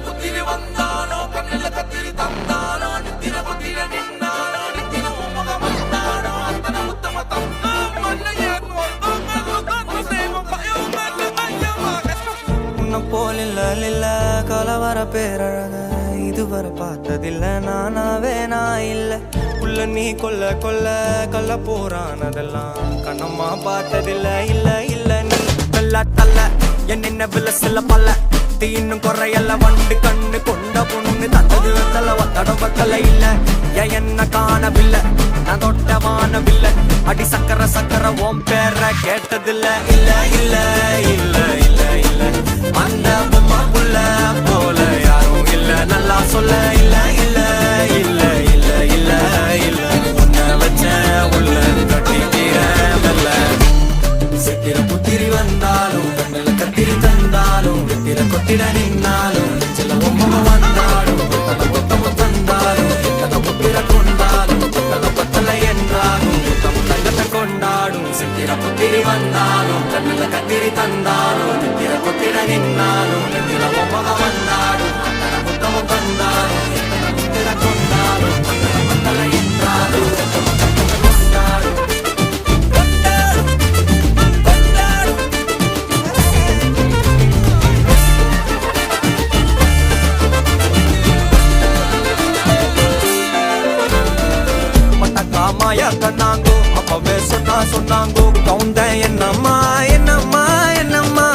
புத்திரி வந்தானோ கண்ணில கத்திரி தந்தானோ நித்திர புத்திர நின்னானோ நித்திர முக வந்தானோ அத்தனை உத்தம தந்தோ மண்ணையே உன்னை போல் இல்ல கலவர பேரழக இதுவரை பார்த்ததில்ல நானாவே நான் இல்ல உள்ள நீ கொல்ல கொல்ல கல்ல போறானதெல்லாம் கண்ணம்மா பார்த்ததில்ல இல்ல இல்ல நீ வெள்ள தள்ள என்ன வில்ல சில பல்ல இன்னும் குறையல்ல வண்டு கண்ணு கொண்ட பொண்ணு தந்தது வெத்தல ஒத்தடம் பத்தல இல்ல என்ன காணவில்லை நான் தொட்ட வானவில்லை அடி சக்கர சக்கர ஓம் பேர கேட்டதில்ல இல்ல இல்ல இல்ல இல்ல இல்ல அந்த பொம்மா புள்ள போல யாரும் இல்ல நல்லா சொல்ல இல்ல இல்ல இல்ல இல்ல இல்ல இல்ல உன்னை வச்ச உள்ள கட்டிக்கிற மெல்ல சித்திர புத்திரி வந்தாலும் கண்ணில கத்திரி தந்தாலும் வெத்திர கொத்திட நின்னாலும் சில பொம்மை வந்தாலும் கொத்தம தந்தாலும் எத்தனை புத்திர கொண்டாலும் கொத்தல பத்தல என்றாலும் தங்கத்தை கொண்டாடும் சித்திர புத்திரி வந்தாலும் கண்ணில கத்திரி தந்தாலும் வெத்திர கொத்திட நின்னாலும் சில பொம்மை வந்தாலும் கொத்தம தந்தாலும் எத்தனை புத்திர கொண்டாலும் கொத்தல பத்தல என்றாலும் கொண்டாடும் மாயா கண்ணாங்கோ அப்பவே சொன்னாங்கோ கவுந்த என்னம்மா என்னம்மா என்னம்மா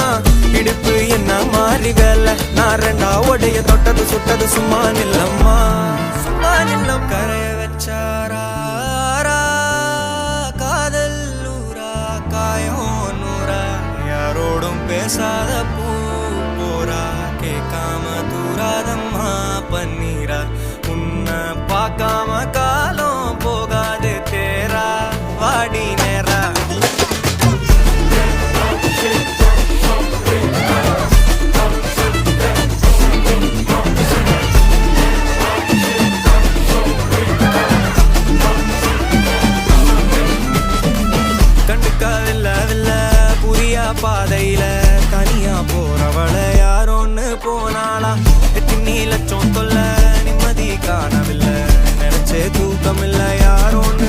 இடுப்பு என்ன மாறி வேலை நான் ரெண்டா உடைய தொட்டது சுட்டது சும்மா நில்லம்மா சும்மா நில்லம் கரைய வச்சாரா காதல் நூறா காயம் நூறா யாரோடும் பேசாத பூ போரா கேட்காம தூராதம்மா பன்னீரா உன்னை பார்க்காம காலம் போகாது தேரா வாடி நேரா கண்டுக்காதில்ல புரியா பாதையில தனியா போறவள யாரோன்னு போனாளா எத்தனை லட்சம் தொல்ல நிம்மதி காணவில்லை நினைச்சே தூக்கம் இல்ல யாரோன்னு